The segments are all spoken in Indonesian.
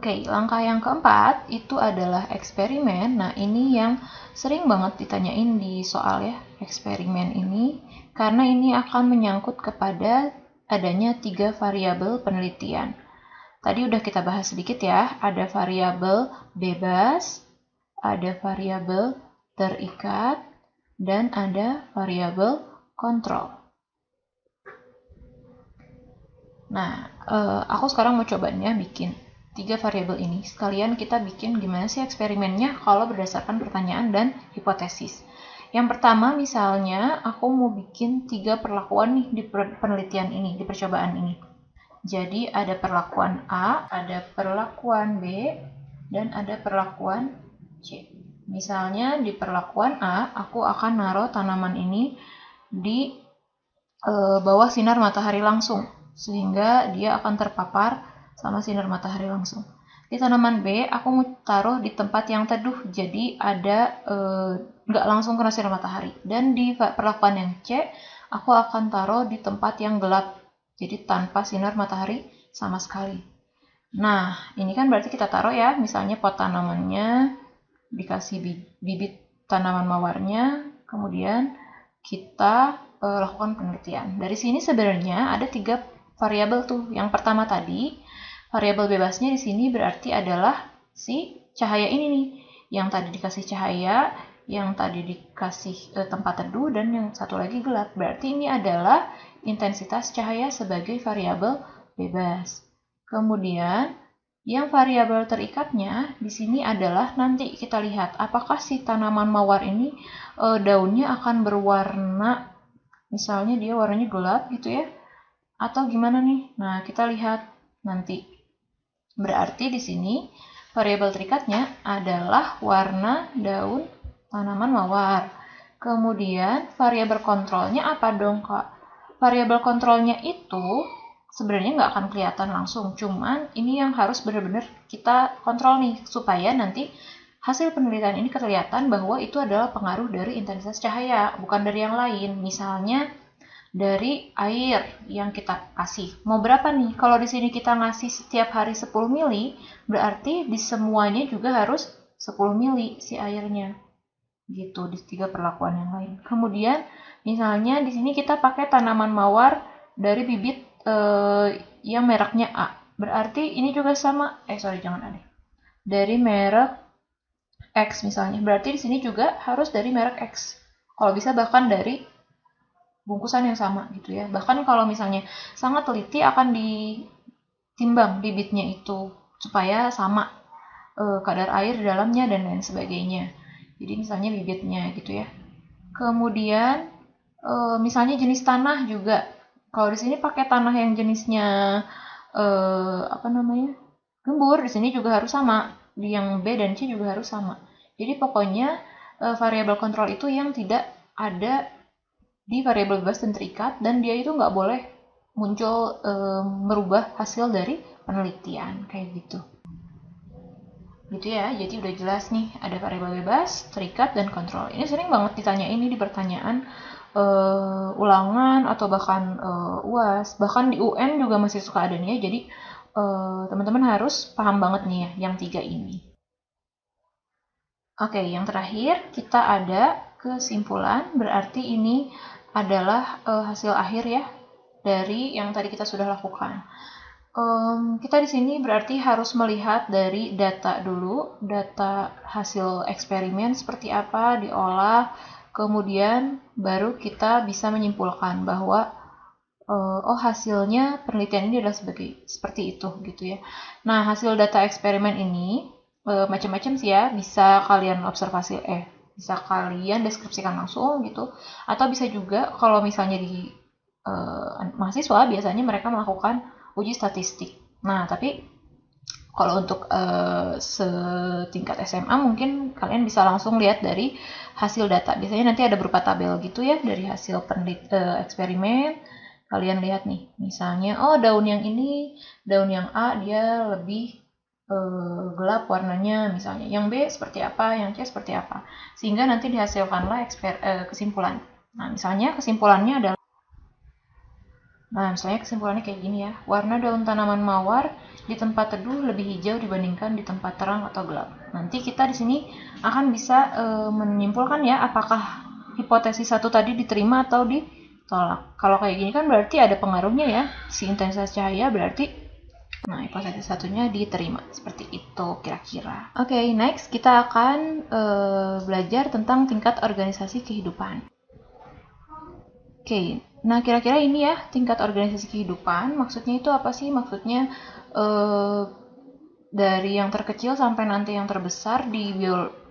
Oke, langkah yang keempat itu adalah eksperimen. Nah, ini yang sering banget ditanyain di soal ya, eksperimen ini, karena ini akan menyangkut kepada adanya 3 variabel penelitian. Tadi udah kita bahas sedikit ya, ada variabel bebas, ada variabel terikat, dan ada variabel kontrol. Nah, aku sekarang mau cobanya bikin 3 variabel ini. Sekalian kita bikin gimana sih eksperimennya kalau berdasarkan pertanyaan dan hipotesis. Yang pertama misalnya aku mau bikin 3 perlakuan nih di penelitian ini, di percobaan ini. Jadi ada perlakuan A, ada perlakuan B, dan ada perlakuan C. Misalnya di perlakuan A, aku akan naruh tanaman ini di bawah sinar matahari langsung, sehingga dia akan terpapar sama sinar matahari langsung. Di tanaman B, aku mau taruh di tempat yang teduh, jadi ada nggak langsung kena sinar matahari. Dan di perlakuan yang C, aku akan taruh di tempat yang gelap, jadi tanpa sinar matahari sama sekali. Nah, ini kan berarti kita taruh ya, misalnya pot tanamannya, dikasih bibit tanaman mawarnya, kemudian kita lakukan penelitian. Dari sini sebenarnya ada 3 variabel tuh. Yang pertama tadi, variabel bebasnya di sini berarti adalah si cahaya ini nih. Yang tadi dikasih cahaya, yang tadi dikasih tempat teduh, dan yang satu lagi gelap. Berarti ini adalah intensitas cahaya sebagai variabel bebas. Kemudian yang variabel terikatnya di sini adalah nanti kita lihat apakah si tanaman mawar ini daunnya akan berwarna, misalnya dia warnanya gelap gitu ya, atau gimana nih? Nah, kita lihat nanti. Berarti di sini variabel terikatnya adalah warna daun tanaman mawar. Kemudian variabel kontrolnya apa dong, Kak? Variabel kontrolnya itu sebenarnya nggak akan kelihatan langsung, cuman ini yang harus benar-benar kita kontrol nih, supaya nanti hasil penelitian ini kelihatan bahwa itu adalah pengaruh dari intensitas cahaya, bukan dari yang lain. Misalnya dari air yang kita kasih. Mau berapa nih? Kalau di sini kita ngasih setiap hari 10 mili, berarti di semuanya juga harus 10 mili si airnya. Gitu di 3 perlakuan yang lain. Kemudian misalnya di sini kita pakai tanaman mawar dari bibit yang mereknya A. Berarti ini juga sama, jangan ada. Dari merek X misalnya. Berarti di sini juga harus dari merek X. Kalau bisa bahkan dari bungkusan yang sama gitu ya. Bahkan kalau misalnya sangat teliti akan ditimbang bibitnya itu supaya sama kadar air di dalamnya dan lain sebagainya. Jadi misalnya bibitnya gitu ya. Kemudian misalnya jenis tanah juga. Kalau di sini pakai tanah yang jenisnya gembur, di sini juga harus sama. Di yang B dan C juga harus sama. Jadi pokoknya variabel kontrol itu yang tidak ada di variabel bebas dan terikat, dan dia itu nggak boleh muncul merubah hasil dari penelitian kayak gitu. Gitu ya, jadi udah jelas nih ada variabel bebas, terikat, dan kontrol. Ini sering banget ditanya ini di pertanyaan ulangan atau bahkan UAS, bahkan di UN juga masih suka ada nih ya. Jadi teman-teman harus paham banget nih ya yang 3 ini. Oke, yang terakhir kita ada kesimpulan, berarti ini adalah hasil akhir ya dari yang tadi kita sudah lakukan. Kita di sini berarti harus melihat dari data dulu, data hasil eksperimen seperti apa diolah, kemudian baru kita bisa menyimpulkan bahwa hasilnya penelitian ini adalah seperti itu gitu ya. Nah, hasil data eksperimen ini macam-macam sih ya, bisa kalian observasi bisa kalian deskripsikan langsung gitu, atau bisa juga kalau misalnya di mahasiswa biasanya mereka melakukan uji statistik. Nah, tapi kalau untuk setingkat SMA mungkin kalian bisa langsung lihat dari hasil data. Biasanya nanti ada berupa tabel gitu ya dari hasil eksperimen. Kalian lihat nih, misalnya daun yang ini, daun yang A dia lebih gelap warnanya misalnya, yang B seperti apa, yang C seperti apa, sehingga nanti dihasilkanlah kesimpulan. Nah, misalnya kesimpulannya adalah, misalnya kesimpulannya kayak gini ya, warna daun tanaman mawar di tempat teduh lebih hijau dibandingkan di tempat terang atau gelap. Nanti kita di sini akan bisa menyimpulkan ya apakah hipotesis satu tadi diterima atau ditolak. Kalau kayak gini kan berarti ada pengaruhnya ya, si intensitas cahaya berarti hipotesis satunya diterima. Seperti itu kira-kira. Oke, next kita akan belajar tentang tingkat organisasi kehidupan. Oke, nah kira-kira ini ya tingkat organisasi kehidupan. Maksudnya itu apa sih? Maksudnya dari yang terkecil sampai nanti yang terbesar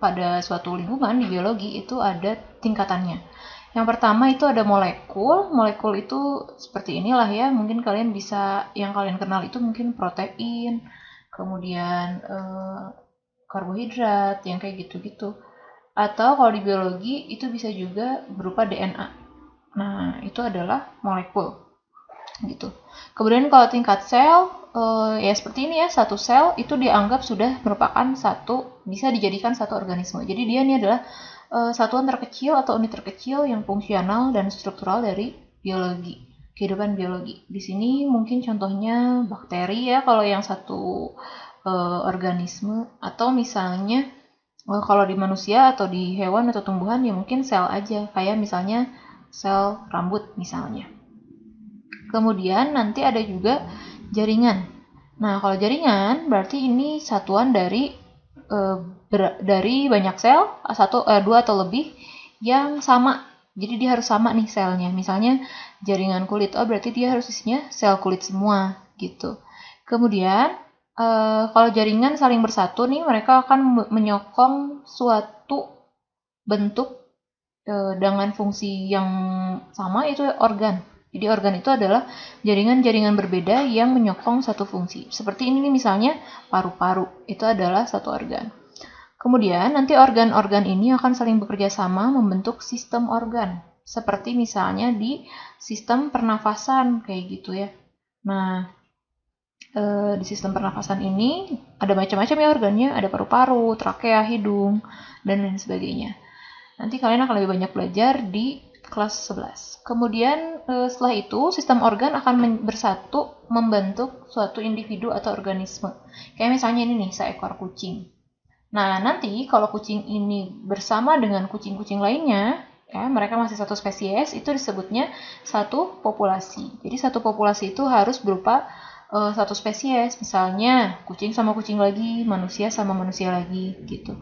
pada suatu lingkungan di biologi itu ada tingkatannya. Yang pertama itu ada molekul. Molekul itu seperti inilah ya. Mungkin kalian bisa, yang kalian kenal itu mungkin protein, kemudian karbohidrat, yang kayak gitu-gitu. Atau kalau di biologi itu bisa juga berupa DNA. Nah, itu adalah molekul. Gitu. Kemudian kalau tingkat sel, ya seperti ini ya, satu sel itu dianggap sudah merupakan bisa dijadikan satu organisme. Jadi dia ini adalah satuan terkecil atau unit terkecil yang fungsional dan struktural dari biologi, kehidupan biologi. Di sini mungkin contohnya bakteri ya, kalau yang satu organisme, atau misalnya kalau di manusia atau di hewan atau tumbuhan ya mungkin sel aja, kayak misalnya sel rambut misalnya. Kemudian nanti ada juga jaringan. Nah, kalau jaringan berarti ini satuan dari banyak sel, dua atau lebih yang sama. Jadi dia harus sama nih selnya. Misalnya jaringan kulit, berarti dia harus isinya sel kulit semua gitu. Kemudian kalau jaringan saling bersatu nih, mereka akan menyokong suatu bentuk dengan fungsi yang sama, itu organ. Jadi organ itu adalah jaringan-jaringan berbeda yang menyokong satu fungsi. Seperti ini nih misalnya paru-paru, itu adalah satu organ. Kemudian nanti organ-organ ini akan saling bekerja sama membentuk sistem organ. Seperti misalnya di sistem pernafasan kayak gitu ya. Nah, di sistem pernafasan ini ada macam-macam ya organnya, ada paru-paru, trakea, hidung, dan lain sebagainya. Nanti kalian akan lebih banyak belajar di kelas 11. Kemudian setelah itu sistem organ akan bersatu membentuk suatu individu atau organisme. Kayak misalnya ini nih, seekor kucing. Nah, nanti kalau kucing ini bersama dengan kucing-kucing lainnya, ya, mereka masih satu spesies, itu disebutnya satu populasi. Jadi satu populasi itu harus berupa satu spesies, misalnya kucing sama kucing lagi, manusia sama manusia lagi, gitu.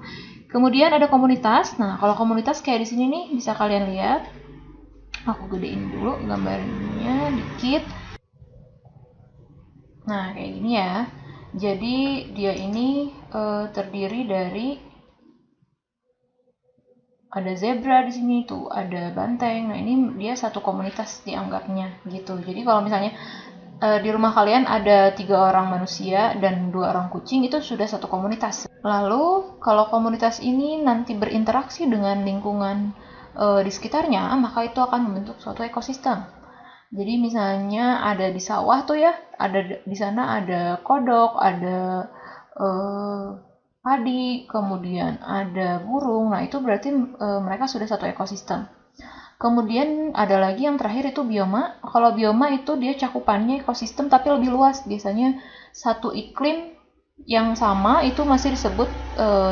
Kemudian ada komunitas. Nah, kalau komunitas kayak di sini nih bisa kalian lihat. Aku gedein dulu gambarnya dikit. Nah, kayak gini ya. Jadi dia ini terdiri dari ada zebra di sini tuh, ada banteng. Nah, ini dia satu komunitas dianggapnya gitu. Jadi kalau misalnya di rumah kalian ada 3 orang manusia dan 2 orang kucing, itu sudah satu komunitas. Lalu kalau komunitas ini nanti berinteraksi dengan lingkungan di sekitarnya, maka itu akan membentuk suatu ekosistem. Jadi misalnya ada di sawah tuh ya, ada di sana ada kodok, ada padi, kemudian ada burung. Nah, itu berarti mereka sudah satu ekosistem. Kemudian ada lagi yang terakhir itu bioma. Kalau bioma itu dia cakupannya ekosistem tapi lebih luas. Biasanya satu iklim yang sama itu masih disebut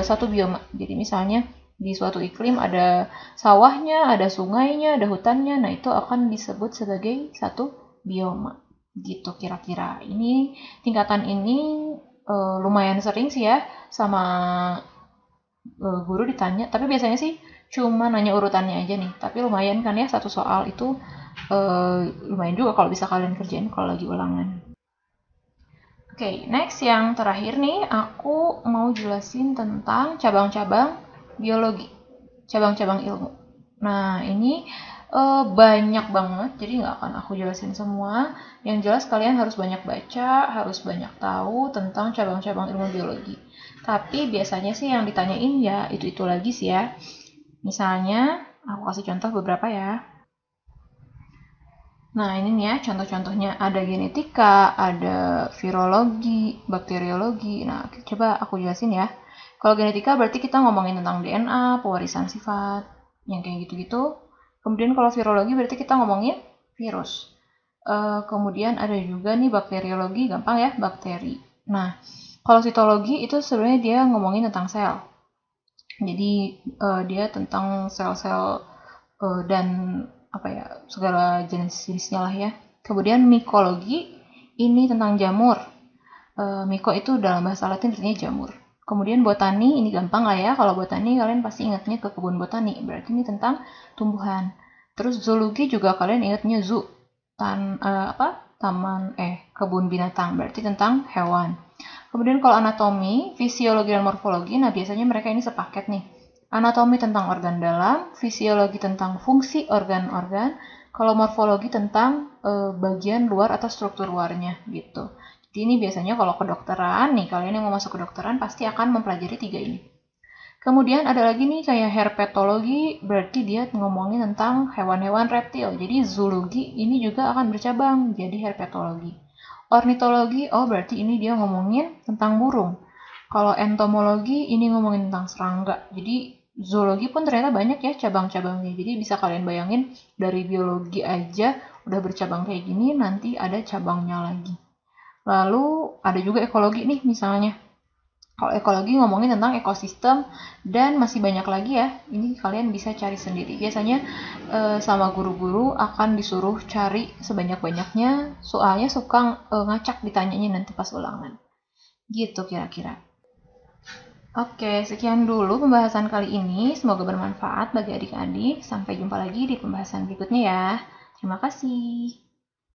satu bioma. Jadi misalnya di suatu iklim ada sawahnya, ada sungainya, ada hutannya. Nah, itu akan disebut sebagai satu bioma. Gitu kira-kira. Ini tingkatan ini lumayan sering sih ya sama guru ditanya. Tapi biasanya sih cuma nanya urutannya aja nih, tapi lumayan kan ya, satu soal itu lumayan juga kalau bisa kalian kerjain kalau lagi ulangan. Oke, next yang terakhir nih, aku mau jelasin tentang cabang-cabang biologi, cabang-cabang ilmu. Nah, ini banyak banget, jadi nggak akan aku jelasin semua. Yang jelas kalian harus banyak baca, harus banyak tahu tentang cabang-cabang ilmu biologi. Tapi biasanya sih yang ditanyain ya itu-itu lagi sih ya. Misalnya, aku kasih contoh beberapa ya. Nah, ini nih ya contoh-contohnya. Ada genetika, ada virologi, bakteriologi. Nah, coba aku jelasin ya. Kalau genetika berarti kita ngomongin tentang DNA, pewarisan sifat, yang kayak gitu-gitu. Kemudian kalau virologi berarti kita ngomongin virus. Kemudian ada juga nih bakteriologi, gampang ya, bakteri. Nah, kalau sitologi itu sebenarnya dia ngomongin tentang sel. Jadi dia tentang sel-sel dan apa ya, segala jenis-jenisnya lah ya. Kemudian mikologi ini tentang jamur. Miko itu dalam bahasa Latin artinya jamur. Kemudian botani, ini gampang lah ya. Kalau botani kalian pasti ingatnya ke kebun botani. Berarti ini tentang tumbuhan. Terus zoologi juga kalian ingatnya zoo. Kebun binatang. Berarti tentang hewan. Kemudian kalau anatomi, fisiologi dan morfologi, nah biasanya mereka ini sepaket nih. Anatomi tentang organ dalam, fisiologi tentang fungsi organ-organ, kalau morfologi tentang bagian luar atau struktur luarnya gitu. Jadi ini biasanya kalau kedokteran nih, kalian yang mau masuk kedokteran pasti akan mempelajari 3 ini. Kemudian ada lagi nih kayak herpetologi, berarti dia ngomongin tentang hewan-hewan reptil. Jadi zoologi ini juga akan bercabang jadi herpetologi. Ornitologi, oh berarti ini dia ngomongin tentang burung. Kalau entomologi ini ngomongin tentang serangga. Jadi zoologi pun ternyata banyak ya cabang-cabangnya. Jadi bisa kalian bayangin dari biologi aja udah bercabang kayak gini, nanti ada cabangnya lagi. Lalu ada juga ekologi nih misalnya. Kalau ekologi ngomongin tentang ekosistem dan masih banyak lagi ya. Ini kalian bisa cari sendiri. Biasanya sama guru-guru akan disuruh cari sebanyak-banyaknya. Soalnya suka ngacak ditanyanya nanti pas ulangan. Gitu kira-kira. Oke, sekian dulu pembahasan kali ini. Semoga bermanfaat bagi adik-adik. Sampai jumpa lagi di pembahasan berikutnya ya. Terima kasih.